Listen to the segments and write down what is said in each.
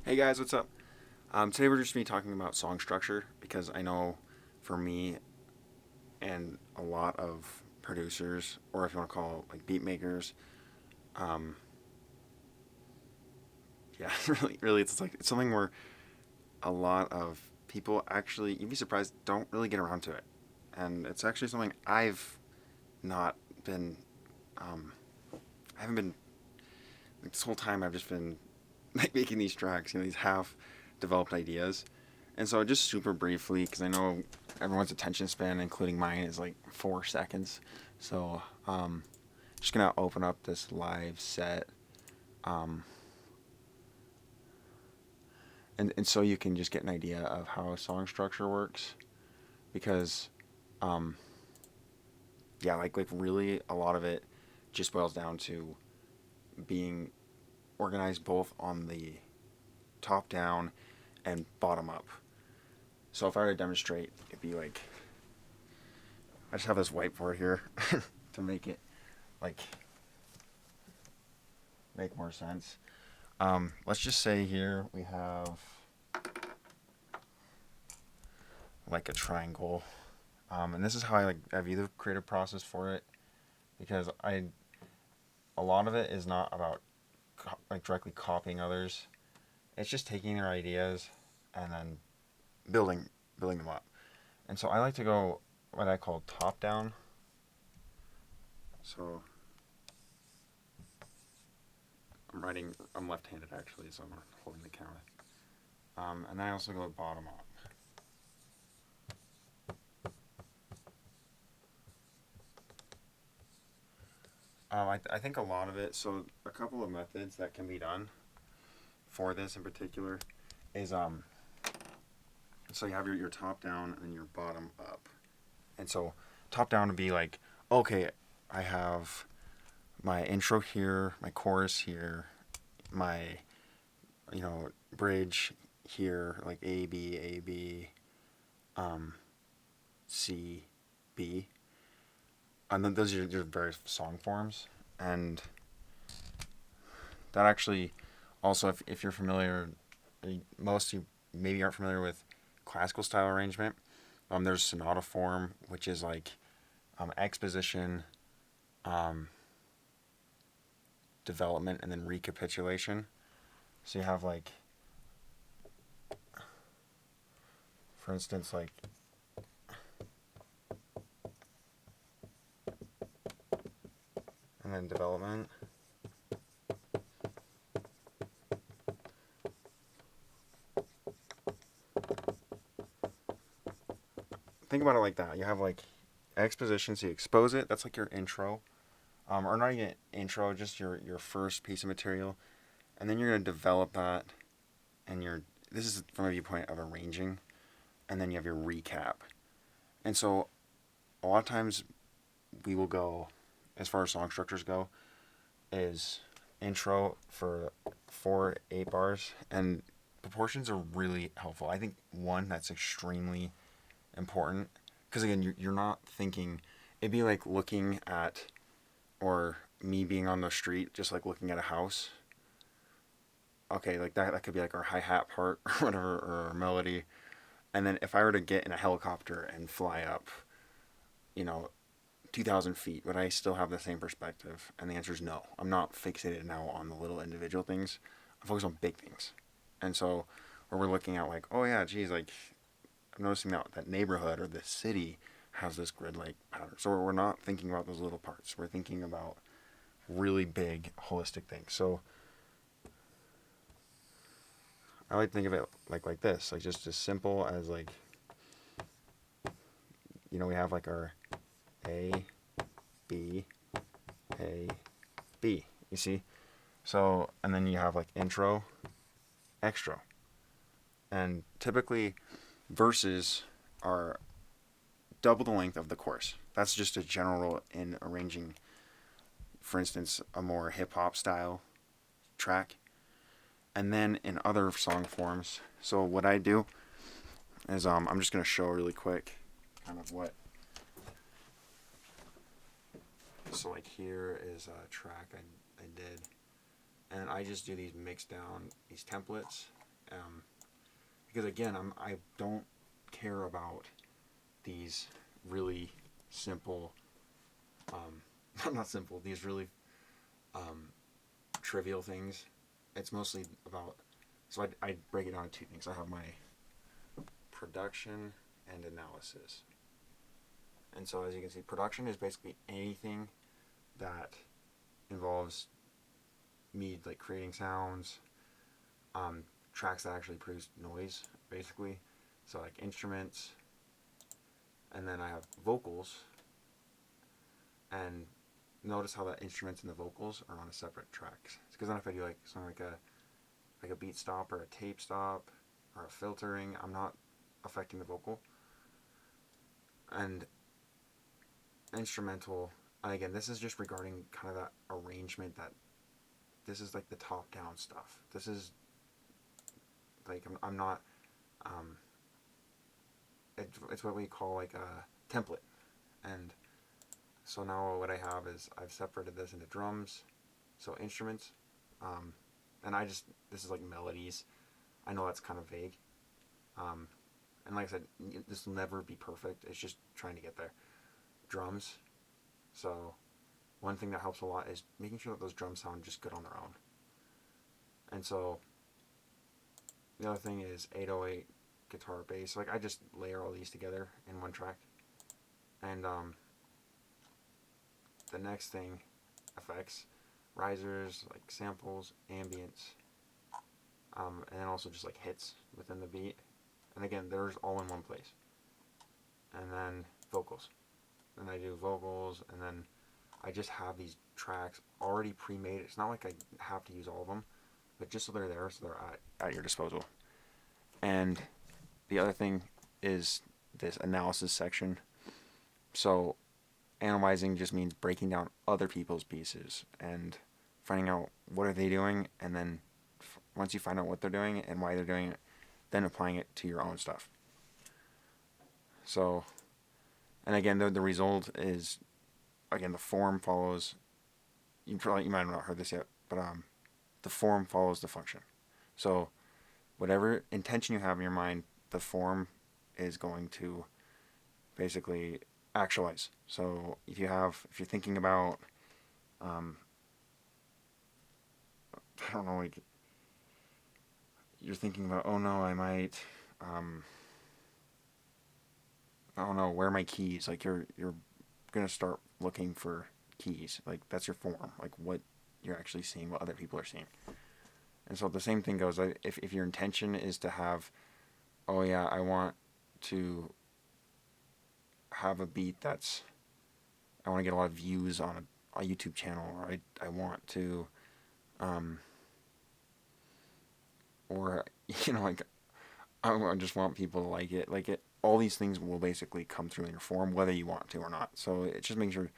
Hey guys, what's up? Today we're just going to be talking about song structure because I know for me and a lot of producers, or if you want to call like beat makers, um, yeah, really, it's something where a lot of people actually, you'd be surprised, don't really get around to it, and it's actually something I've not been, um, I haven't been like this whole time. I've just been like making these tracks, these half developed ideas. And so, just super briefly, because I know everyone's attention span, including mine, is like 4 seconds. So, just gonna open up this live set, um, and so you can just get an idea of how song structure works. Because, um, yeah, like really, a lot of it just boils down to being organized both on the top down and bottom up. So if I were to demonstrate, it'd be like I just have this whiteboard here to make it like make more sense. Let's just say here we have like a triangle, and this is how I view the creative process for it because a lot of it is not about like directly copying others. It's just taking their ideas and then building them up. And so I like to go what I call top down. So I'm left-handed actually, so I'm holding the camera. And then I also go bottom up. I think a lot of it, so a couple of methods that can be done for this in particular is so you have your top down and your bottom up. And so top down would be like, okay, I have my intro here, my chorus here, my bridge here, like A B, um, C, B, and then those are your various song forms. And that actually also, if you're familiar, most of you maybe aren't familiar with classical style arrangement. There's sonata form, which is like exposition, um, development, and then recapitulation. So you have like, for instance, like and then development. Think about it like that. You have like exposition, so you expose it. That's like your intro, or not even intro, just your first piece of material, and then you're gonna develop that, and this is from a viewpoint of arranging, and then you have your recap. And so a lot of times we will go, as far as song structures go, is intro for 4 8 bars, and proportions are really helpful. I think one that's extremely important because again you're not thinking, it'd be like looking at, or me being on the street just like looking at a house. Okay, like that could be like our hi-hat part or whatever, or our melody. And then if I were to get in a helicopter and fly up, you know 2,000 feet, would I still have the same perspective? And the answer is no. I'm not fixated now on the little individual things. I'm focused on big things. And so where we're looking at like, oh yeah, geez, like I'm noticing that neighborhood or the city has this grid-like pattern. So we're not thinking about those little parts. We're thinking about really big, holistic things. So I like to think of it like this, like just as simple as like, we have like our A, B, A, B. You see? So, and then you have like intro, extra. And typically verses are double the length of the chorus. That's just a general rule in arranging, for instance, a more hip hop style track. And then in other song forms, so what I do is I'm just going to show really quick kind of what. So like here is a track I did, and I just do these mix down these templates, Because again, I don't care about these really simple, not simple, these really trivial things. It's mostly about, so I break it down into two things. I have my production and analysis. And so as you can see, production is basically anything that involves me like creating sounds, tracks that actually produce noise, basically. So like instruments, and then I have vocals. And notice how the instruments and the vocals are on a separate track. Because then if I do like something like a beat stop or a tape stop or a filtering, I'm not affecting the vocal. And instrumental, and again, this is just regarding kind of that arrangement, that this is like the top down stuff. This is like I'm not it's what we call like a template. And so now what I have is I've separated this into drums, so instruments, and this is like melodies. I know that's kind of vague, and like I said, this will never be perfect. It's just trying to get there. Drums. So one thing that helps a lot is making sure that those drums sound just good on their own. And so the other thing is 808 guitar, bass. Like I just layer all these together in one track. And the next thing, effects, risers, like samples, ambience, and then also just like hits within the beat. And again, there's all in one place. And then vocals. Then I do vocals, and then I just have these tracks already pre-made. It's not like I have to use all of them, but just so they're there, so they're at your disposal. And the other thing is this analysis section. So analyzing just means breaking down other people's pieces and finding out what are they doing, and then once you find out what they're doing and why they're doing it, then applying it to your own stuff. So, and again, the result is, again, the form follows, you might have not heard this yet, but the form follows the function. So whatever intention you have in your mind, the form is going to basically actualize. So if you're thinking about, I don't know, like, you're thinking about, oh no, I might, I don't know, where are my keys? Like you're gonna start looking for keys. Like that's your form. Like what you're actually seeing, what other people are seeing. And so the same thing goes. If your intention is to have, oh yeah, I want to have a beat I want to get a lot of views on a YouTube channel, or I want to, or like I just want people to like it. Like it, all these things will basically come through in your form, whether you want to or not. So it just makes sure,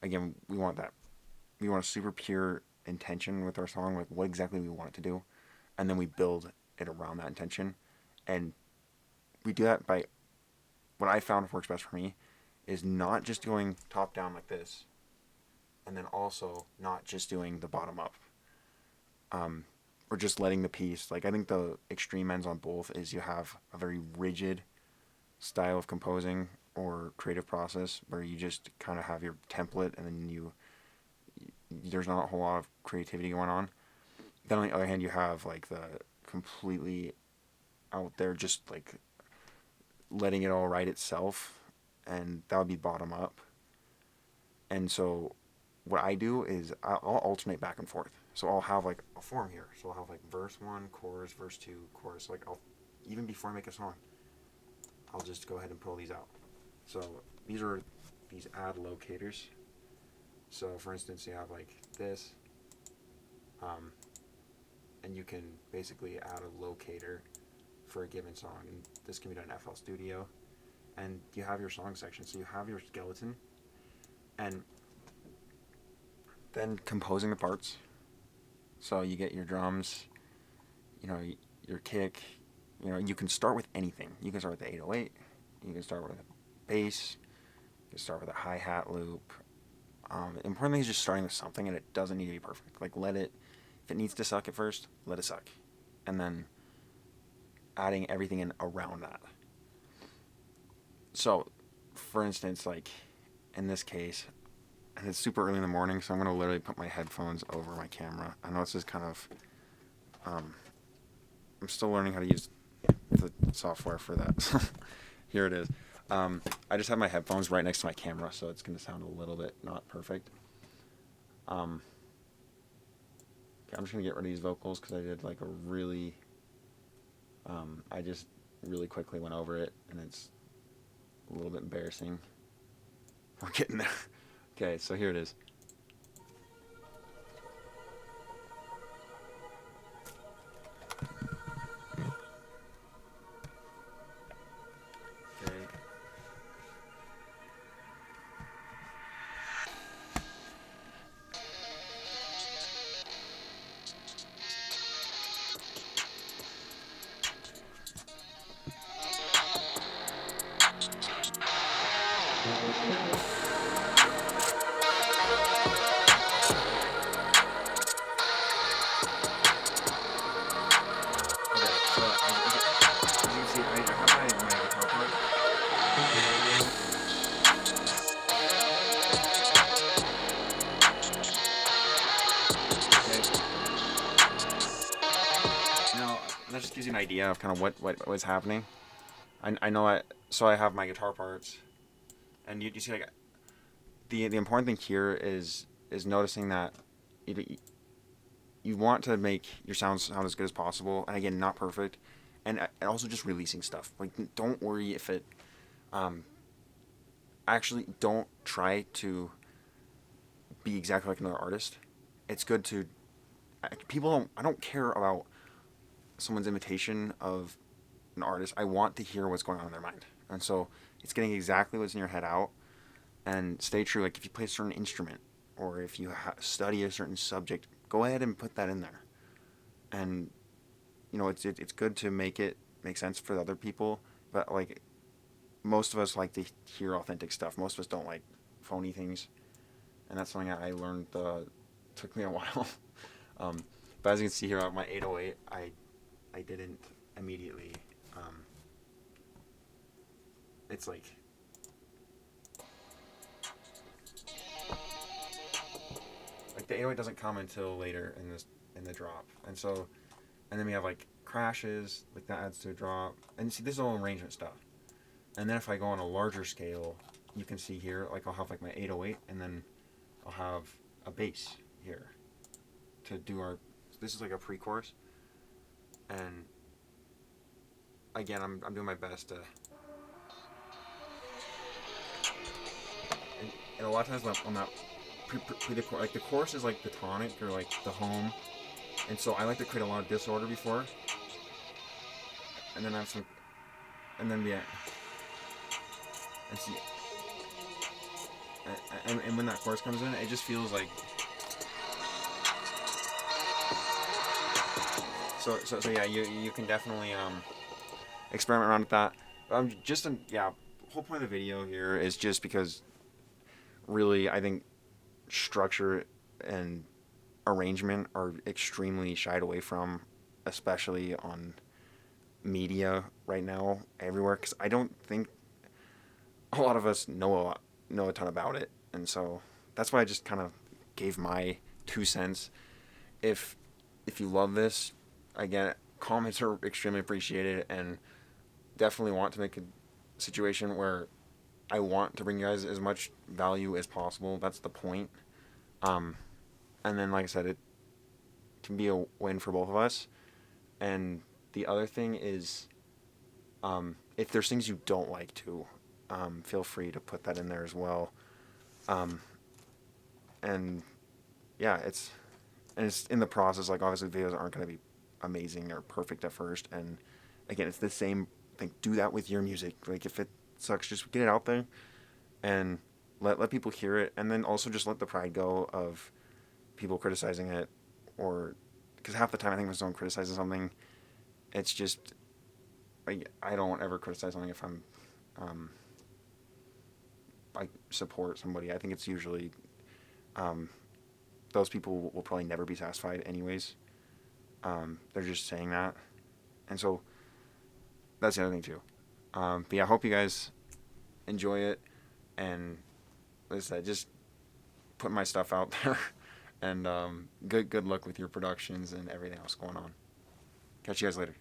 again, we want a super pure intention with our song, like what exactly we want it to do, and then we build it around that intention, and we do that by, what I found works best for me is not just going top down like this, and then also not just doing the bottom up, or just letting the piece, like I think the extreme ends on both is you have a very rigid style of composing or creative process where you just kind of have your template, and then there's not a whole lot of creativity going on. Then on the other hand, you have like the completely out there, just like letting it all write itself, and that would be bottom up. And so what I do is I'll alternate back and forth. So I'll have like a form here. So I'll have like verse 1, chorus, verse 2, chorus. Like even before I make a song, I'll just go ahead and pull these out. So these are these add locators. So for instance, you have like this, and you can basically add a locator for a given song, and this can be done in FL Studio. And you have your song section, so you have your skeleton, and then composing the parts. So you get your drums, your kick, you can start with anything. You can start with the 808, you can start with a bass, you can start with a hi-hat loop. Important thing is just starting with something, and it doesn't need to be perfect. Like if it needs to suck at first, let it suck. And then adding everything in around that. So, for instance, like in this case, and it's super early in the morning, so I'm going to literally put my headphones over my camera. I know this is kind of, I'm still learning how to use the software for that. So here it is. I just have my headphones right next to my camera, so it's going to sound a little bit not perfect. Okay, I'm just going to get rid of these vocals because I did like a really, I just really quickly went over it, and it's a little bit embarrassing. We're getting there. Okay, so here it is. Okay. That just gives you an idea of kind of what was happening. I know so I have my guitar parts, and you see like the important thing here is noticing that you want to make your sound as good as possible, and again, not perfect, and also just releasing stuff. Like, don't worry if it, actually don't try to be exactly like another artist. It's good to, I don't care about someone's imitation of an artist. I want to hear what's going on in their mind, and so it's getting exactly what's in your head out, and stay true. Like if you play a certain instrument, or if you study a certain subject, go ahead and put that in there. And it's good to make it make sense for other people, but like most of us like to hear authentic stuff. Most of us don't like phony things, and that's something I learned. Took me a while. But as you can see here, my 808, I didn't immediately. It's like the 808 doesn't come until later in the drop, and then we have like crashes, like that adds to a drop, and see this is all arrangement stuff. And then if I go on a larger scale, you can see here, like I'll have like my 808, and then I'll have a bass here to do this is like a pre-chorus, and again I'm doing my best to, and a lot of times on that like the chorus is like the tonic or like the home, and so I like to create a lot of disorder before, and then have some, and then and see, and when that chorus comes in, it just feels like so yeah, you can definitely experiment around with that. Whole point of the video here is just because really I think structure and arrangement are extremely shied away from, especially on media right now everywhere, because I don't think a lot of us know a ton about it, and so that's why I just kind of gave my 2 cents. If you love this, again, comments are extremely appreciated, and definitely want to make a situation where I want to bring you guys as much value as possible. That's the point. And then, like I said, it can be a win for both of us. And the other thing is, if there's things you don't like to, feel free to put that in there as well. And yeah, it's in the process. Like obviously, videos aren't going to be amazing or perfect at first. And again, it's the same thing. Do that with your music. Like if it sucks, just get it out there and let people hear it. And then also just let the pride go of people criticizing it, or because half the time I think when someone criticizes something, it's just like I don't ever criticize something if I'm I support somebody. I think it's usually those people will probably never be satisfied anyways. They're just saying that, and so that's the other thing too. But yeah, I hope you guys enjoy it, and like I said, just put my stuff out there, and good luck with your productions and everything else going on. Catch you guys later.